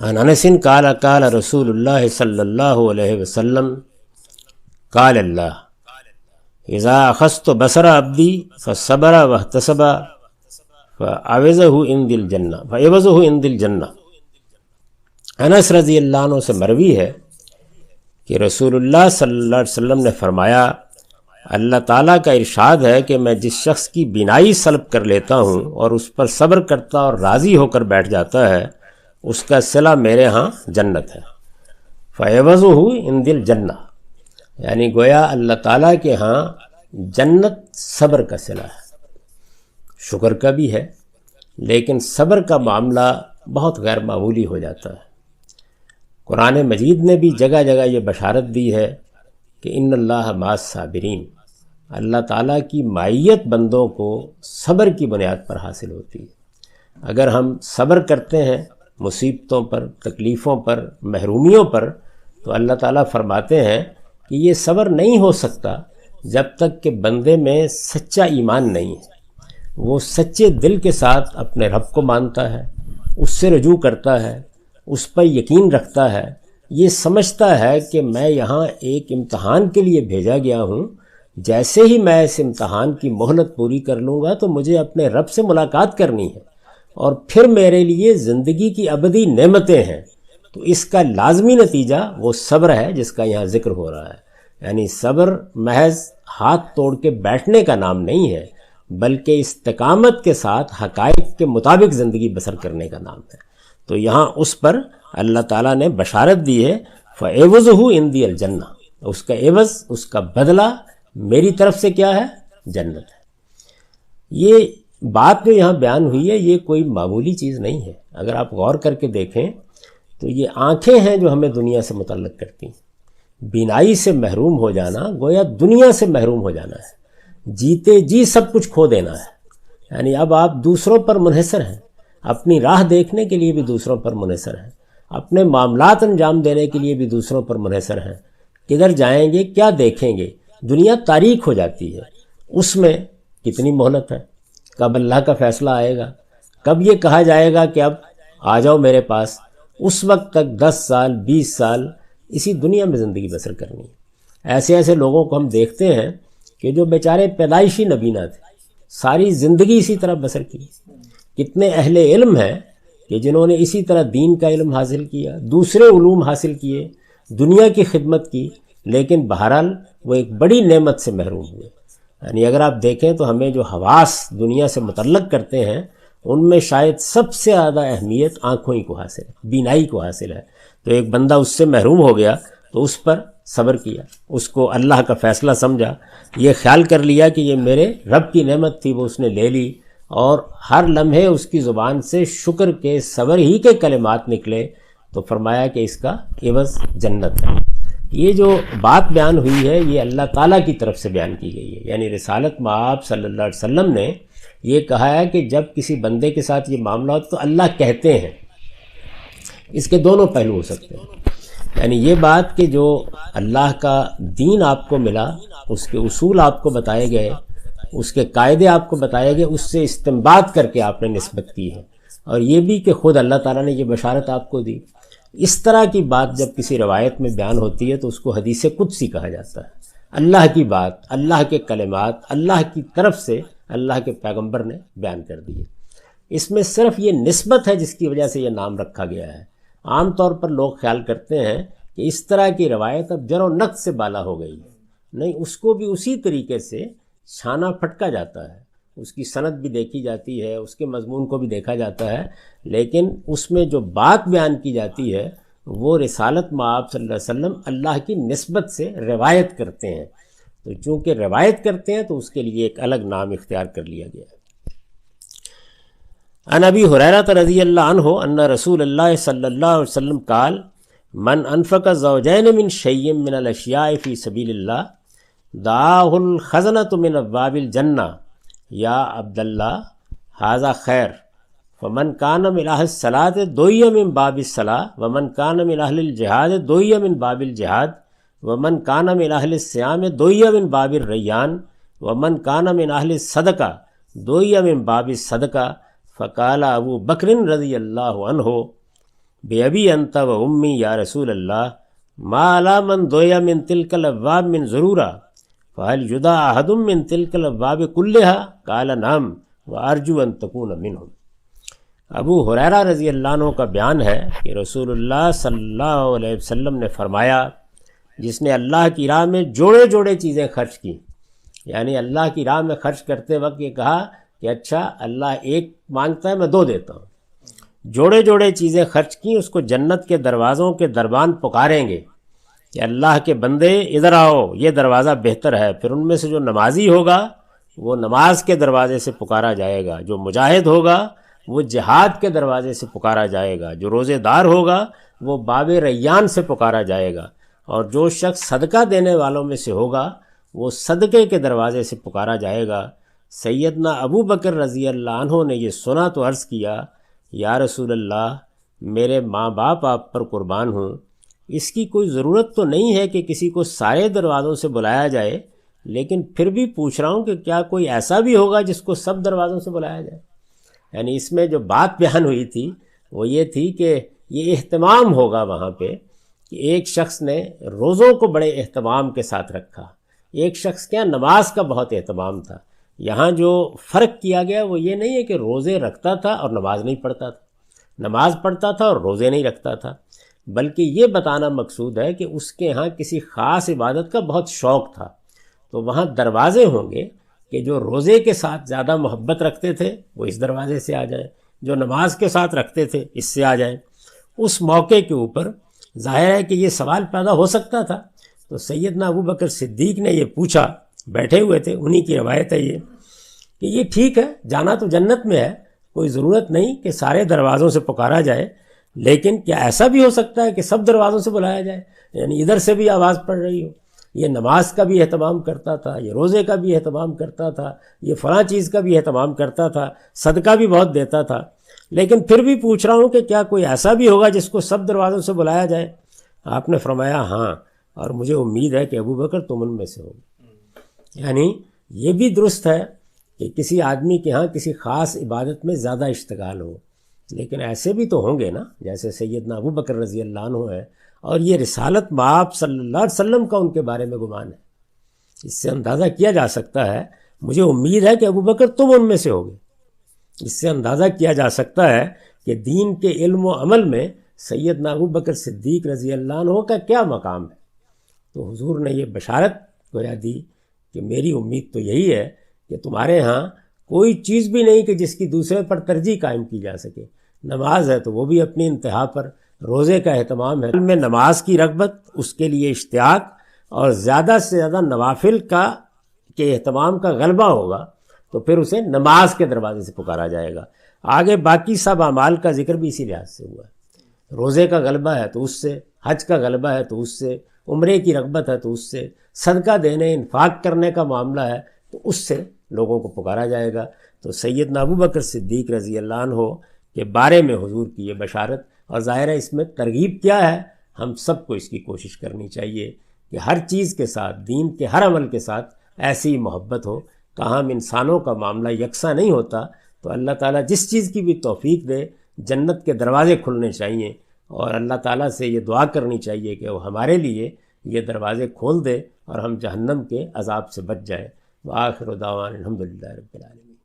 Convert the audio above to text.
عن انس قال قال رسول اللہ صلی اللہ علیہ وسلم قال اللہ اذا اخذت بصر عبدی فصبر واحتسب فعوضہ عند الجنہ۔ انس رضی اللہ عنہ سے مروی ہے کہ رسول اللہ صلی اللہ علیہ وسلم نے فرمایا، اللہ تعالیٰ کا ارشاد ہے کہ میں جس شخص کی بینائی سلب کر لیتا ہوں اور اس پر صبر کرتا اور راضی ہو کر بیٹھ جاتا ہے، اس کا صلہ میرے ہاں جنت ہے۔ فَعِوَضُهُ عِنْدِ الْجَنَّةِ، یعنی گویا اللہ تعالیٰ کے ہاں جنت صبر کا صلہ ہے، شکر کا بھی ہے، لیکن صبر کا معاملہ بہت غیر معمولی ہو جاتا ہے۔ قرآن مجید نے بھی جگہ جگہ یہ بشارت دی ہے کہ ان اللہ مع الصابرین، اللہ تعالیٰ کی معیت بندوں کو صبر کی بنیاد پر حاصل ہوتی ہے۔ اگر ہم صبر کرتے ہیں مصیبتوں پر، تکلیفوں پر، محرومیوں پر، تو اللہ تعالیٰ فرماتے ہیں کہ یہ صبر نہیں ہو سکتا جب تک کہ بندے میں سچا ایمان نہیں ہے، وہ سچے دل کے ساتھ اپنے رب کو مانتا ہے، اس سے رجوع کرتا ہے، اس پر یقین رکھتا ہے، یہ سمجھتا ہے کہ میں یہاں ایک امتحان کے لیے بھیجا گیا ہوں، جیسے ہی میں اس امتحان کی مہلت پوری کر لوں گا تو مجھے اپنے رب سے ملاقات کرنی ہے، اور پھر میرے لیے زندگی کی ابدی نعمتیں ہیں۔ تو اس کا لازمی نتیجہ وہ صبر ہے جس کا یہاں ذکر ہو رہا ہے۔ یعنی صبر محض ہاتھ توڑ کے بیٹھنے کا نام نہیں ہے، بلکہ استقامت کے ساتھ حقائق کے مطابق زندگی بسر کرنے کا نام ہے۔ تو یہاں اس پر اللہ تعالیٰ نے بشارت دی ہے، فَعِوَضُهُ عِنْدِي الْجَنَّةِ، اس کا عوض، اس کا بدلہ میری طرف سے کیا ہے؟ جنت ہے۔ یہ بات جو یہاں بیان ہوئی ہے یہ کوئی معمولی چیز نہیں ہے۔ اگر آپ غور کر کے دیکھیں تو یہ آنکھیں ہیں جو ہمیں دنیا سے متعلق کرتی ہیں۔ بینائی سے محروم ہو جانا گویا دنیا سے محروم ہو جانا ہے، جیتے جی سب کچھ کھو دینا ہے۔ یعنی اب آپ دوسروں پر منحصر ہیں، اپنی راہ دیکھنے کے لیے بھی دوسروں پر منحصر ہیں، اپنے معاملات انجام دینے کے لیے بھی دوسروں پر منحصر ہیں۔ کدھر جائیں گے، کیا دیکھیں گے؟ دنیا تاریک ہو جاتی ہے، اس میں کتنی مہلت ہے، کب اللہ کا فیصلہ آئے گا، کب یہ کہا جائے گا کہ اب آ جاؤ میرے پاس، اس وقت تک 10 سال 20 سال اسی دنیا میں زندگی بسر کرنی ہے۔ ایسے ایسے لوگوں کو ہم دیکھتے ہیں کہ جو بیچارے پیدائشی نبینا تھے، ساری زندگی اسی طرح بسر کی۔ کتنے اہل علم ہیں کہ جنہوں نے اسی طرح دین کا علم حاصل کیا، دوسرے علوم حاصل کیے، دنیا کی خدمت کی، لیکن بہرحال وہ ایک بڑی نعمت سے محروم ہوئے۔ یعنی اگر آپ دیکھیں تو ہمیں جو حواس دنیا سے متعلق کرتے ہیں ان میں شاید سب سے زیادہ اہمیت آنکھوں ہی کو حاصل ہے، بینائی کو حاصل ہے۔ تو ایک بندہ اس سے محروم ہو گیا تو اس پر صبر کیا، اس کو اللہ کا فیصلہ سمجھا، یہ خیال کر لیا کہ یہ میرے رب کی نعمت تھی، وہ اس نے لے لی، اور ہر لمحے اس کی زبان سے شکر کے، صبر ہی کے کلمات نکلے، تو فرمایا کہ اس کا عوض جنت ہے۔ یہ جو بات بیان ہوئی ہے یہ اللہ تعالیٰ کی طرف سے بیان کی گئی ہے۔ یعنی رسالت مآب صلی اللہ علیہ وسلم نے یہ کہا ہے کہ جب کسی بندے کے ساتھ یہ معاملہ ہو تو اللہ کہتے ہیں۔ اس کے دونوں پہلو ہو سکتے ہیں، یعنی یہ بات کہ جو اللہ کا دین آپ کو ملا، اس کے اصول آپ کو بتائے گئے، اس کے قاعدے آپ کو بتائے گئے، اس سے استنباط کر کے آپ نے نسبت کی ہے، اور یہ بھی کہ خود اللہ تعالیٰ نے یہ بشارت آپ کو دی۔ اس طرح کی بات جب کسی روایت میں بیان ہوتی ہے تو اس کو حدیث قدسی کہا جاتا ہے۔ اللہ کی بات، اللہ کے کلمات اللہ کی طرف سے اللہ کے پیغمبر نے بیان کر دیے۔ اس میں صرف یہ نسبت ہے جس کی وجہ سے یہ نام رکھا گیا ہے۔ عام طور پر لوگ خیال کرتے ہیں کہ اس طرح کی روایت اب جر و نقص سے بالا ہو گئی ہے، نہیں، اس کو بھی اسی طریقے سے چھانا پھٹکا جاتا ہے، اس کی سند بھی دیکھی جاتی ہے، اس کے مضمون کو بھی دیکھا جاتا ہے، لیکن اس میں جو بات بیان کی جاتی ہے وہ رسالت مآب صلی اللہ علیہ وسلم اللہ کی نسبت سے روایت کرتے ہیں، تو چونکہ روایت کرتے ہیں تو اس کے لیے ایک الگ نام اختیار کر لیا گیا ہے۔ عن ابی ہریرہ رضی اللہ عنہ ان رسول اللہ صلی اللہ علیہ وسلم قال من انفق زوجین من شیء من الاشیاء فی سبیل اللہ دعاہ الخزنۃ من ابواب الجنہ یا عبد اللہ ھذا خیر فمن کان من اہل الصلاۃ دعی من باب الصلاۃ ومن کان من اہل الجہاد دعی من باب الجہاد ومن کان من اہل الصیام دعی من باب الریان ومن کان من اہل الصدقہ دعی من باب الصدقہ فقال ابو بکر رضی اللہ عنہ بِأَبِي أَنْتَ وَأُمِّي یا رسول اللہ ما علی من دویا من تلک الابواب من ضرورا فهل یدع احد من تلک الابواب کلها قال نعم وارجو ان تکون منهم۔ ابو ہریرہ رضی اللہ عنہ کا بیان ہے کہ رسول اللہ صلی اللہ علیہ وسلم نے فرمایا، جس نے اللہ کی راہ میں جوڑے جوڑے چیزیں خرچ کی، یعنی اللہ کی راہ میں خرچ کرتے وقت یہ کہا کہ اچھا اللہ ایک مانگتا ہے میں دو دیتا ہوں، جوڑے جوڑے چیزیں خرچ کی، اس کو جنت کے دروازوں کے دربان پکاریں گے کہ اللہ کے بندے ادھر آؤ، یہ دروازہ بہتر ہے۔ پھر ان میں سے جو نمازی ہوگا وہ نماز کے دروازے سے پکارا جائے گا، جو مجاہد ہوگا وہ جہاد کے دروازے سے پکارا جائے گا، جو روزے دار ہوگا وہ باب ریان سے پکارا جائے گا، اور جو شخص صدقہ دینے والوں میں سے ہوگا وہ صدقے کے دروازے سے پکارا جائے گا۔ سیدنا ابو بکر رضی اللہ عنہ نے یہ سنا تو عرض کیا، یا رسول اللہ میرے ماں باپ آپ پر قربان ہوں، اس کی کوئی ضرورت تو نہیں ہے کہ کسی کو سارے دروازوں سے بلایا جائے، لیکن پھر بھی پوچھ رہا ہوں کہ کیا کوئی ایسا بھی ہوگا جس کو سب دروازوں سے بلایا جائے؟ یعنی اس میں جو بات بیان ہوئی تھی وہ یہ تھی کہ یہ اہتمام ہوگا وہاں پہ کہ ایک شخص نے روزوں کو بڑے اہتمام کے ساتھ رکھا، ایک شخص کیا نماز کا بہت اہتمام تھا۔ یہاں جو فرق کیا گیا وہ یہ نہیں ہے کہ روزے رکھتا تھا اور نماز نہیں پڑھتا تھا، نماز پڑھتا تھا اور روزے نہیں رکھتا تھا، بلکہ یہ بتانا مقصود ہے کہ اس کے ہاں کسی خاص عبادت کا بہت شوق تھا، تو وہاں دروازے ہوں گے کہ جو روزے کے ساتھ زیادہ محبت رکھتے تھے وہ اس دروازے سے آ جائیں، جو نماز کے ساتھ رکھتے تھے اس سے آ جائیں۔ اس موقع کے اوپر ظاہر ہے کہ یہ سوال پیدا ہو سکتا تھا، تو سیدنا ابو بکر صدیق نے یہ پوچھا، بیٹھے ہوئے تھے، انہی کی روایت ہے یہ کہ یہ ٹھیک ہے، جانا تو جنت میں ہے، کوئی ضرورت نہیں کہ سارے دروازوں سے پکارا جائے، لیکن کیا ایسا بھی ہو سکتا ہے کہ سب دروازوں سے بلایا جائے، یعنی ادھر سے بھی آواز پڑ رہی ہو؟ یہ نماز کا بھی اہتمام کرتا تھا، یہ روزے کا بھی اہتمام کرتا تھا، یہ فلاں چیز کا بھی اہتمام کرتا تھا، صدقہ بھی بہت دیتا تھا، لیکن پھر بھی پوچھ رہا ہوں کہ کیا کوئی ایسا بھی ہوگا جس کو سب دروازوں سے بلایا جائے؟ آپ نے فرمایا ہاں، اور مجھے امید ہے کہ ابو بکر تم ان میں سے ہو۔ یعنی یہ بھی درست ہے کہ کسی آدمی کے ہاں کسی خاص عبادت میں زیادہ اشتغال ہو، لیکن ایسے بھی تو ہوں گے نا، جیسے سیدنا ابو بکر رضی اللہ عنہ ہے، اور یہ رسالت مآب صلی اللہ علیہ وسلم کا ان کے بارے میں گمان ہے۔ اس سے اندازہ کیا جا سکتا ہے، مجھے امید ہے کہ ابو بکر تم ان میں سے ہوگے، اس سے اندازہ کیا جا سکتا ہے کہ دین کے علم و عمل میں سیدنا ابو بکر صدیق رضی اللہ عنہ کا کیا مقام ہے۔ تو حضور نے یہ بشارت گویا دی کہ میری امید تو یہی ہے کہ تمہارے ہاں کوئی چیز بھی نہیں کہ جس کی دوسرے پر ترجیح قائم کی جا سکے۔ نماز ہے تو وہ بھی اپنی انتہا پر، روزے کا اہتمام ہے، میں نماز کی رغبت، اس کے لیے اشتیاق، اور زیادہ سے زیادہ نوافل کے اہتمام کا غلبہ ہوگا تو پھر اسے نماز کے دروازے سے پکارا جائے گا۔ آگے باقی سب اعمال کا ذکر بھی اسی لحاظ سے ہوا ہے، روزے کا غلبہ ہے تو اس سے، حج کا غلبہ ہے تو اس سے، عمرے کی رغبت ہے تو اس سے، صدقہ دینے انفاق کرنے کا معاملہ ہے تو اس سے لوگوں کو پکارا جائے گا۔ تو سیدنا ابو بکر صدیق رضی اللہ عنہ کے بارے میں حضور کی یہ بشارت، اور ظاہر ہے اس میں ترغیب کیا ہے، ہم سب کو اس کی کوشش کرنی چاہیے کہ ہر چیز کے ساتھ، دین کے ہر عمل کے ساتھ ایسی محبت ہو۔ تاہم انسانوں کا معاملہ یکساں نہیں ہوتا، تو اللہ تعالیٰ جس چیز کی بھی توفیق دے، جنت کے دروازے کھلنے چاہیے، اور اللہ تعالیٰ سے یہ دعا کرنی چاہیے کہ وہ ہمارے لیے یہ دروازے کھول دے اور ہم جہنم کے عذاب سے بچ جائیں۔ وآخر دعوانا الحمدللہ رب العالمین۔